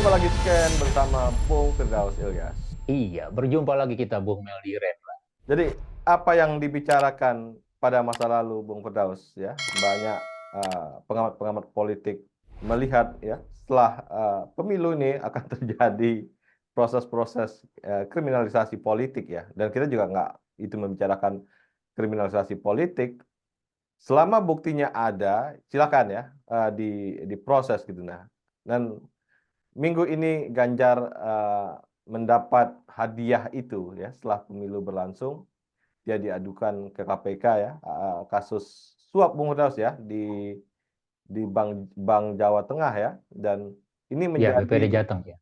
Jumpa lagi Scan bersama Bung Firdaus Ilyas. Iya, berjumpa lagi kita Bung Meldi Ren. Jadi apa yang dibicarakan pada masa lalu Bung Firdaus ya, banyak pengamat-pengamat politik melihat ya setelah pemilu ini akan terjadi proses-proses kriminalisasi politik ya, dan kita juga nggak itu membicarakan kriminalisasi politik selama buktinya ada, silakan ya diproses gitu. Nah, dan minggu ini Ganjar mendapat hadiah itu ya setelah pemilu berlangsung. Dia diadukan ke KPK ya, kasus suap Bung Firdaus ya di Bank Jawa Tengah ya, dan ini Ya, BPD menjadi Jateng ya.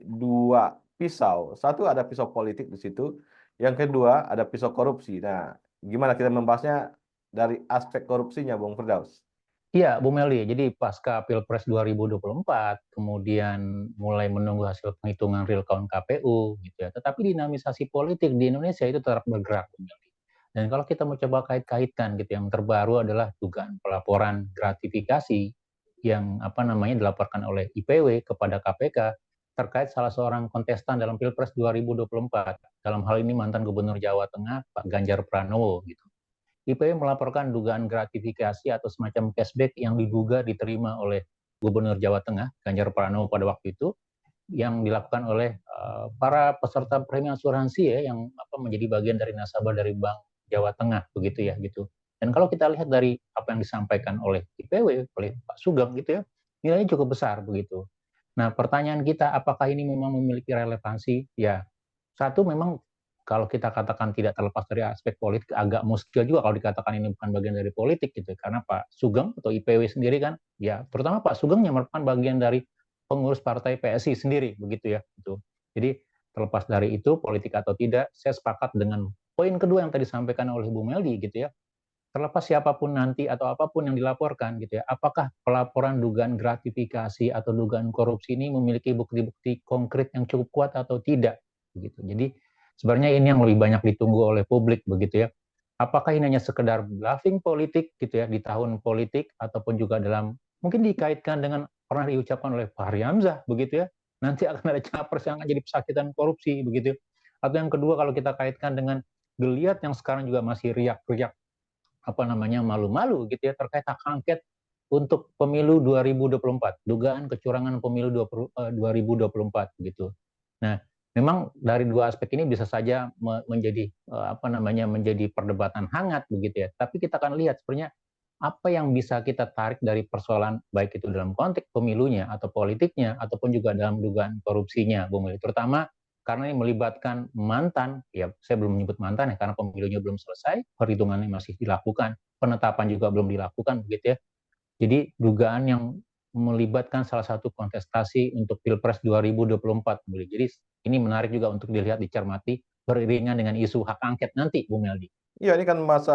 dua pisau. Satu ada pisau politik di situ, yang kedua ada pisau korupsi. Nah, gimana kita membahasnya dari aspek korupsinya Bung Firdaus? Iya, Bu Meldi. Jadi pasca Pilpres 2024, kemudian mulai menunggu hasil penghitungan real count KPU gitu ya. Tetapi dinamisasi politik di Indonesia itu tetap bergerak, Bu Meldi. Dan kalau kita mau coba kait-kaitkan gitu, yang terbaru adalah dugaan pelaporan gratifikasi yang dilaporkan oleh IPW kepada KPK terkait salah seorang kontestan dalam Pilpres 2024. Dalam hal ini mantan Gubernur Jawa Tengah Pak Ganjar Pranowo gitu. IPW melaporkan dugaan gratifikasi atau semacam cashback yang diduga diterima oleh Gubernur Jawa Tengah Ganjar Pranowo pada waktu itu, yang dilakukan oleh para peserta premi asuransi ya, yang menjadi bagian dari nasabah dari Bank Jawa Tengah begitu ya gitu. Dan kalau kita lihat dari apa yang disampaikan oleh IPW, oleh Pak Sugeng gitu ya, nilainya cukup besar begitu. Nah, pertanyaan kita, apakah ini memang memiliki relevansi? Ya, satu, memang kalau kita katakan tidak terlepas dari aspek politik, agak muskil juga kalau dikatakan ini bukan bagian dari politik gitu. Karena Pak Sugeng atau IPW sendiri kan, ya terutama Pak Sugeng yang merupakan bagian dari pengurus partai PSI sendiri begitu ya. Gitu. Jadi terlepas dari itu politik atau tidak, saya sepakat dengan poin kedua yang tadi disampaikan oleh Bu Meldi gitu ya. Terlepas siapapun nanti atau apapun yang dilaporkan gitu ya, apakah pelaporan dugaan gratifikasi atau dugaan korupsi ini memiliki bukti-bukti konkret yang cukup kuat atau tidak begitu. Jadi sebenarnya ini yang lebih banyak ditunggu oleh publik begitu ya. Apakah ini hanya sekedar bluffing politik gitu ya di tahun politik, ataupun juga dalam mungkin dikaitkan dengan pernah diucapkan oleh Fahri Hamzah begitu ya. Nanti akan ada capres yang akan jadi pesakitan korupsi begitu. Atau yang kedua, kalau kita kaitkan dengan geliat yang sekarang juga masih riak-riak malu-malu gitu ya terkait hak angket untuk pemilu 2024, dugaan kecurangan pemilu 2024 gitu. Nah, memang dari dua aspek ini bisa saja menjadi menjadi perdebatan hangat begitu ya. Tapi kita akan lihat sebenarnya apa yang bisa kita tarik dari persoalan baik itu dalam konteks pemilunya atau politiknya ataupun juga dalam dugaan korupsinya, Bung Willy. Terutama karena ini melibatkan mantan, ya saya belum menyebut mantan ya karena pemilunya belum selesai, perhitungannya masih dilakukan, penetapan juga belum dilakukan begitu ya. Jadi dugaan yang melibatkan salah satu kontestasi untuk Pilpres 2024. Jadi ini menarik juga untuk dilihat, dicermati beriringan dengan isu hak angket nanti, Bung Meldi. Iya, ini kan masa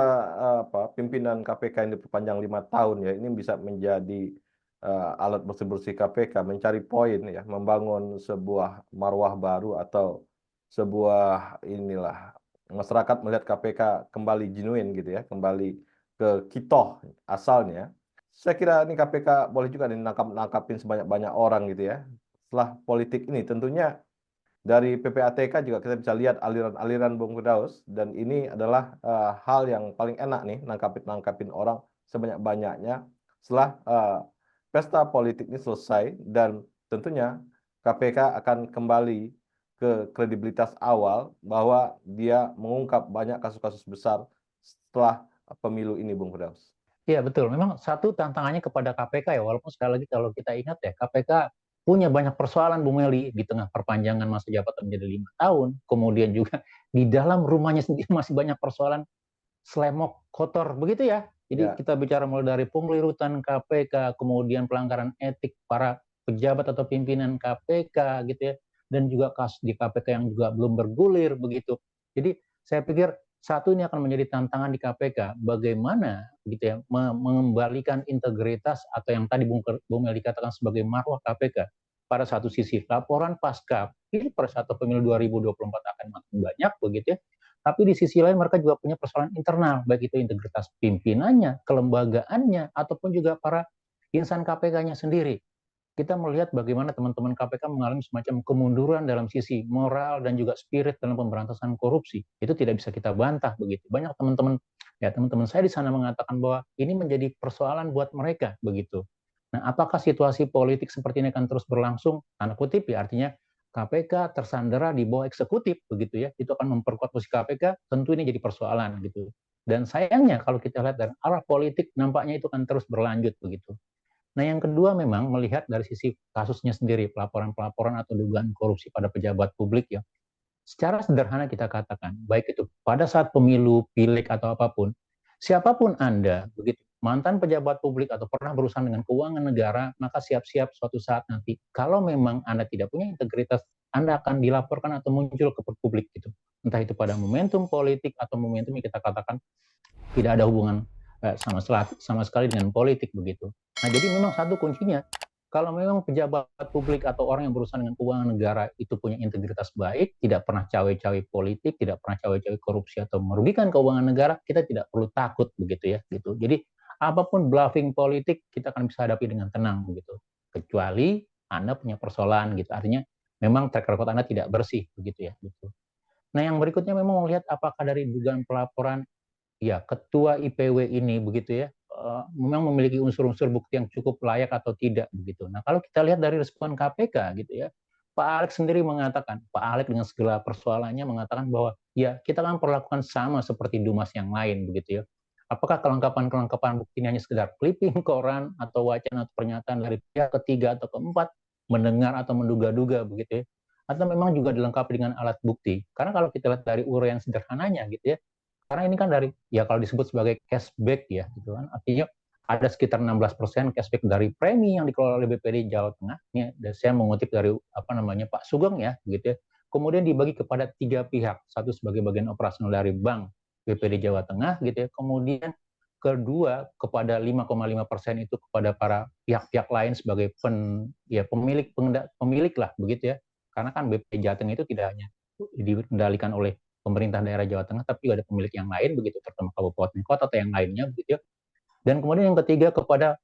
pimpinan KPK yang diperpanjang 5 tahun ya. Ini bisa menjadi alat bersih-bersih KPK, mencari poin ya, membangun sebuah marwah baru atau sebuah inilah masyarakat melihat KPK kembali genuine gitu ya, kembali ke kitoh asalnya. Saya kira ini KPK boleh juga nangkapin sebanyak-banyak orang gitu ya. Setelah politik ini tentunya dari PPATK juga kita bisa lihat aliran-aliran Bung Firdaus, dan ini adalah hal yang paling enak nih nangkapin orang sebanyak-banyaknya setelah pesta politik ini selesai, dan tentunya KPK akan kembali ke kredibilitas awal bahwa dia mengungkap banyak kasus-kasus besar setelah pemilu ini Bung Firdaus. Iya betul, memang satu tantangannya kepada KPK ya, walaupun sekali lagi kalau kita ingat ya, KPK punya banyak persoalan Bung Meli di tengah perpanjangan masa jabatan menjadi 5 tahun, kemudian juga di dalam rumahnya sendiri masih banyak persoalan slemok kotor begitu ya. Jadi Ya, kita bicara mulai dari penglirutan KPK, kemudian pelanggaran etik para pejabat atau pimpinan KPK gitu ya, dan juga kasus di KPK yang juga belum bergulir begitu. Jadi saya pikir satu, ini akan menjadi tantangan di KPK, bagaimana gitu ya mengembalikan integritas atau yang tadi Bung Meli katakan sebagai marwah KPK. Pada satu sisi laporan pasca Pilpres atau pemilu 2024 akan makin banyak begitu ya, tapi di sisi lain mereka juga punya persoalan internal, baik itu integritas pimpinannya, kelembagaannya, ataupun juga para insan KPK-nya sendiri. kita melihat bagaimana teman-teman KPK mengalami semacam kemunduran dalam sisi moral dan juga spirit dalam pemberantasan korupsi. Itu tidak bisa kita bantah begitu. Banyak teman-teman saya di sana mengatakan bahwa ini menjadi persoalan buat mereka begitu. Nah, apakah situasi politik seperti ini akan terus berlangsung? Tanda kutip ya, artinya KPK tersandera di bawah eksekutif begitu ya. Itu akan memperkuat posisi KPK, tentu ini jadi persoalan gitu. Dan sayangnya kalau kita lihat dari arah politik nampaknya itu akan terus berlanjut begitu. Nah, yang kedua memang melihat dari sisi kasusnya sendiri, pelaporan-pelaporan atau dugaan korupsi pada pejabat publik ya. Secara sederhana kita katakan, baik itu pada saat pemilu, pileg atau apapun, siapapun Anda, begitu mantan pejabat publik atau pernah berurusan dengan keuangan negara, maka siap-siap suatu saat nanti kalau memang Anda tidak punya integritas, Anda akan dilaporkan atau muncul ke publik gitu. Entah itu pada momentum politik atau momentum yang kita katakan tidak ada hubungan sama sekali dengan politik begitu. Nah, jadi memang satu kuncinya, kalau memang pejabat publik atau orang yang berurusan dengan keuangan negara itu punya integritas baik, tidak pernah cawe-cawe politik, tidak pernah cawe-cawe korupsi atau merugikan keuangan negara, kita tidak perlu takut begitu ya, gitu. Jadi apapun bluffing politik kita akan bisa hadapi dengan tenang begitu. Kecuali Anda punya persoalan gitu. Artinya memang track record Anda tidak bersih begitu ya, gitu. Nah, yang berikutnya memang melihat apakah dari dugaan pelaporan ya, ketua IPW ini begitu ya, memang memiliki unsur-unsur bukti yang cukup layak atau tidak begitu. Nah, kalau kita lihat dari respon KPK gitu ya, Pak Alex sendiri mengatakan, Pak Alex dengan segala persoalannya mengatakan bahwa ya kita kan perlakukan sama seperti Dumas yang lain begitu ya. Apakah kelengkapan-kelengkapan bukti ini hanya sekedar clipping koran atau wacana atau pernyataan dari pihak ketiga atau keempat, mendengar atau menduga-duga begitu ya, atau memang juga dilengkapi dengan alat bukti. Karena kalau kita lihat dari uraian sederhananya gitu ya, karena ini kan dari, ya kalau disebut sebagai cashback ya, gitu kan. Artinya ada sekitar 16% cashback dari premi yang dikelola oleh BPD Jawa Tengah. Ini saya mengutip dari apa namanya Pak Sugeng ya, gitu ya. Kemudian dibagi kepada 3 pihak, satu sebagai bagian operasional dari Bank BPD Jawa Tengah, gitu ya. Kemudian kedua kepada 5,5% itu kepada para pihak-pihak lain sebagai pemilik lah begitu ya. Karena kan BPD Jawa Tengah itu tidak hanya dikendalikan oleh pemerintah daerah Jawa Tengah, tapi juga ada pemilik yang lain begitu, terutama kabupaten kota atau yang lainnya begitu ya. Dan kemudian yang ketiga kepada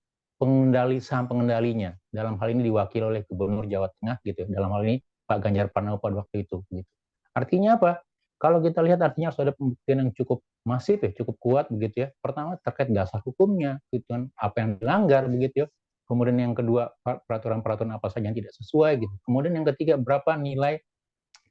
saham pengendalinya. Dalam hal ini diwakili oleh Gubernur Jawa Tengah gitu. Dalam hal ini Pak Ganjar Pranowo pada waktu itu gitu. Artinya apa? Kalau kita lihat artinya harus ada pembuktian yang cukup masif ya, cukup kuat begitu ya. Pertama terkait dasar hukumnya gitu kan, apa yang dilanggar begitu ya. Kemudian yang kedua peraturan-peraturan apa saja yang tidak sesuai gitu. Kemudian yang ketiga berapa nilai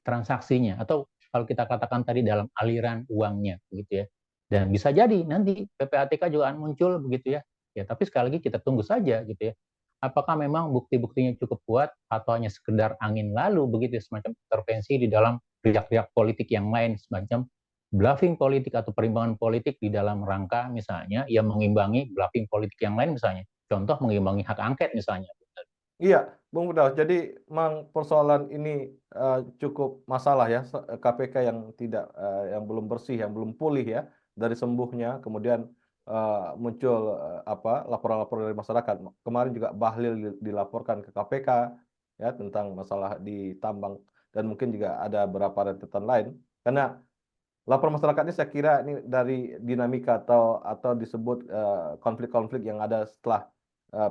transaksinya atau kalau kita katakan tadi dalam aliran uangnya begitu ya. Dan bisa jadi nanti PPATK juga akan muncul begitu ya. Ya, tapi sekali lagi kita tunggu saja gitu ya. Apakah memang bukti-buktinya cukup kuat atau hanya sekedar angin lalu begitu ya, semacam intervensi di dalam riak-riak politik yang lain, semacam bluffing politik atau perimbangan politik di dalam rangka misalnya yang mengimbangi bluffing politik yang lain misalnya. Contoh mengimbangi hak angket misalnya. Iya, Bung Firdaus. Jadi memang persoalan ini cukup masalah ya, KPK yang tidak yang belum bersih, yang belum pulih ya dari sembuhnya, kemudian muncul apa laporan-laporan dari masyarakat. Kemarin juga Bahlil dilaporkan ke KPK ya tentang masalah di tambang dan mungkin juga ada beberapa rentetan lain. Karena laporan masyarakat ini saya kira ini dari dinamika atau disebut konflik-konflik yang ada setelah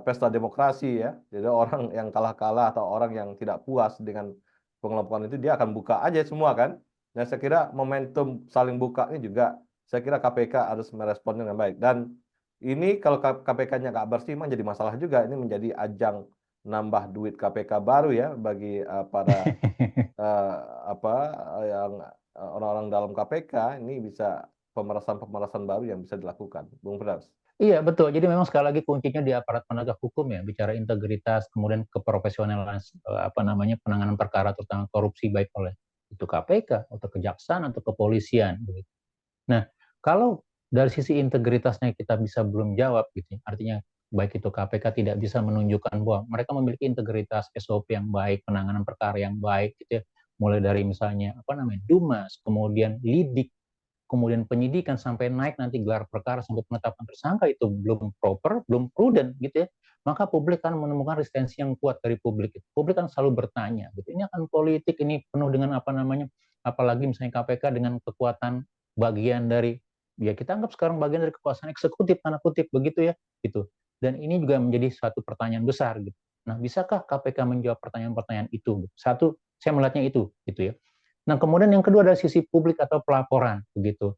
pesta demokrasi ya. Jadi orang yang kalah-kalah atau orang yang tidak puas dengan pengelompokan itu dia akan buka aja semua kan. Dan saya kira momentum saling buka ini juga saya kira KPK harus meresponnya dengan baik. Dan ini kalau KPK-nya nggak bersih memang jadi masalah juga. Ini menjadi ajang nambah duit KPK baru ya bagi para eh, apa yang orang-orang dalam KPK ini bisa pemerasan-pemerasan baru yang bisa dilakukan, Bung Firdaus. Iya betul. Jadi memang sekali lagi kuncinya di aparat penegak hukum ya, bicara integritas, kemudian keprofesionalan apa namanya penanganan perkara terutama korupsi baik oleh itu KPK atau kejaksaan atau kepolisian. Begitu. Nah, kalau dari sisi integritasnya kita bisa belum jawab gitu, ya, artinya baik itu KPK tidak bisa menunjukkan bahwa mereka memiliki integritas SOP yang baik, penanganan perkara yang baik gitu ya, mulai dari misalnya apa namanya Dumas, kemudian lidik, kemudian penyidikan sampai naik nanti gelar perkara sampai penetapan tersangka itu belum proper, belum prudent gitu ya, maka publik akan menemukan resistensi yang kuat dari publik. Publik kan selalu bertanya, gitu. Ini akan politik, ini penuh dengan apa namanya, apalagi misalnya KPK dengan kekuatan bagian dari, ya kita anggap sekarang bagian dari kekuasaan eksekutif, tanda kutip begitu ya, gitu. Dan ini juga menjadi suatu pertanyaan besar gitu. Nah, bisakah KPK menjawab pertanyaan-pertanyaan itu? Satu, saya melihatnya itu, gitu ya. Nah, kemudian yang kedua adalah sisi publik atau pelaporan, begitu.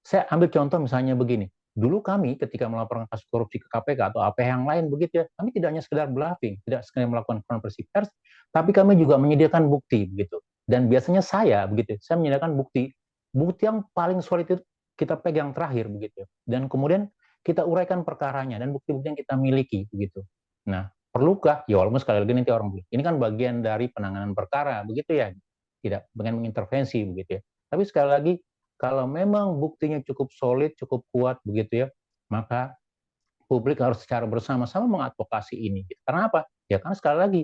Saya ambil contoh misalnya begini. Dulu kami ketika melaporkan kasus korupsi ke KPK atau apa yang lain begitu ya, kami tidak hanya sekedar bluffing, tidak sekedar melakukan konferensi pers, tapi kami juga menyediakan bukti begitu. Dan biasanya saya menyediakan bukti, bukti yang paling solid itu kita pegang terakhir begitu. Dan kemudian kita uraikan perkaranya dan bukti-bukti yang kita miliki begitu. Nah, perlukah? Ya walaupun sekali lagi nanti orang bilang, ini kan bagian dari penanganan perkara begitu ya, tidak pengen mengintervensi begitu ya. Tapi sekali lagi kalau memang buktinya cukup solid, cukup kuat begitu ya, maka publik harus secara bersama-sama mengadvokasi ini. Karena apa? Ya karena sekali lagi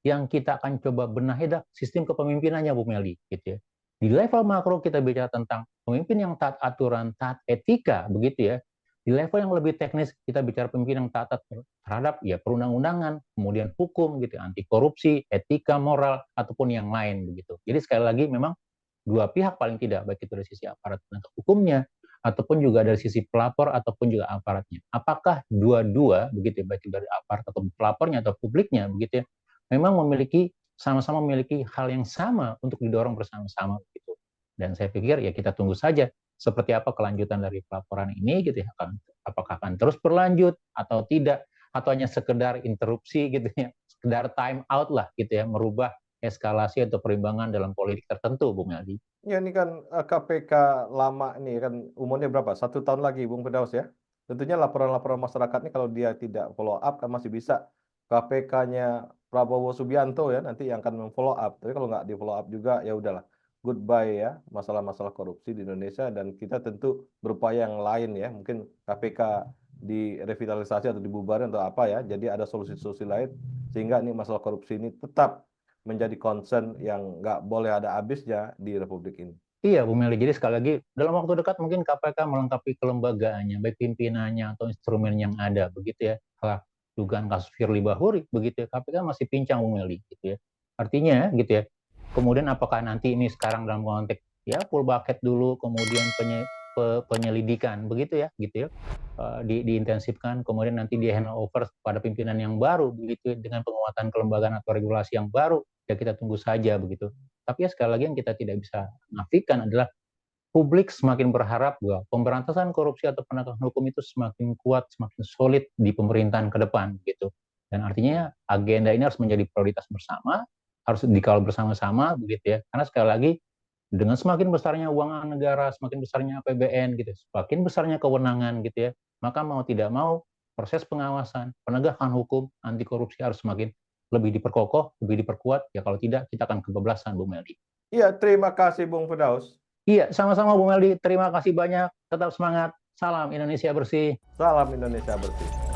yang kita akan coba benahi adalah sistem kepemimpinannya, Bu Meli, gitu ya. Di level makro kita bicara tentang pemimpin yang taat aturan, taat etika, begitu ya. Di level yang lebih teknis kita bicara pemimpin yang taat terhadap ya perundang-undangan, kemudian hukum, gitu, anti korupsi, etika, moral ataupun yang lain, begitu. Jadi sekali lagi memang dua pihak paling tidak, baik itu dari sisi aparat penegak hukumnya ataupun juga dari sisi pelapor ataupun juga aparatnya. Apakah dua-dua begitu ya, baik dari aparat atau pelapornya atau publiknya begitu ya, memang memiliki sama-sama memiliki hal yang sama untuk didorong bersama-sama begitu. Dan saya pikir ya kita tunggu saja seperti apa kelanjutan dari pelaporan ini gitu ya, apakah akan terus berlanjut atau tidak, atau hanya sekedar interupsi gitu ya, sekedar time out lah gitu ya, merubah eskalasi atau perimbangan dalam politik tertentu, Bung Aldi. Ya ini kan KPK lama ini kan umurnya berapa? 1 tahun lagi, Bung Firdaus ya. Tentunya laporan-laporan masyarakat ini kalau dia tidak follow up kan masih bisa KPK-nya Prabowo Subianto ya nanti yang akan memfollow up. Tapi kalau nggak di follow up juga ya udahlah, goodbye ya masalah-masalah korupsi di Indonesia dan kita tentu berupaya yang lain ya. Mungkin KPK direvitalisasi atau dibubarin atau apa ya. Jadi ada solusi-solusi lain sehingga ini masalah korupsi ini tetap menjadi concern yang nggak boleh ada habisnya di Republik ini. Iya, Bu Meli. Jadi sekali lagi, dalam waktu dekat mungkin KPK melengkapi kelembagaannya, baik pimpinannya atau instrumen yang ada, begitu ya. Kalau dugaan kasus Firly Bahuri, begitu ya, KPK masih pincang, Bu Meli, gitu ya. Artinya, gitu ya, kemudian apakah nanti ini sekarang dalam konteks ya full bucket dulu, kemudian penyelidikan, begitu ya, gitu ya, diintensifkan, kemudian nanti di hand over pada pimpinan yang baru, begitu ya, dengan penguatan kelembagaan atau regulasi yang baru, ya kita tunggu saja, begitu. Tapi ya sekali lagi yang kita tidak bisa nafikan adalah publik semakin berharap bahwa pemberantasan korupsi atau penegakan hukum itu semakin kuat, semakin solid di pemerintahan ke depan gitu. Dan artinya agenda ini harus menjadi prioritas bersama, harus dikawal bersama-sama begitu ya. Karena sekali lagi dengan semakin besarnya uang negara, semakin besarnya APBN gitu, semakin besarnya kewenangan gitu ya, maka mau tidak mau proses pengawasan, penegakan hukum, anti korupsi harus semakin lebih diperkokoh, lebih diperkuat, ya kalau tidak kita akan kebablasan, Bu Meldi. Iya, terima kasih Bung Firdaus. Iya, sama-sama Bu Meldi, terima kasih banyak, tetap semangat, salam Indonesia bersih. Salam Indonesia bersih.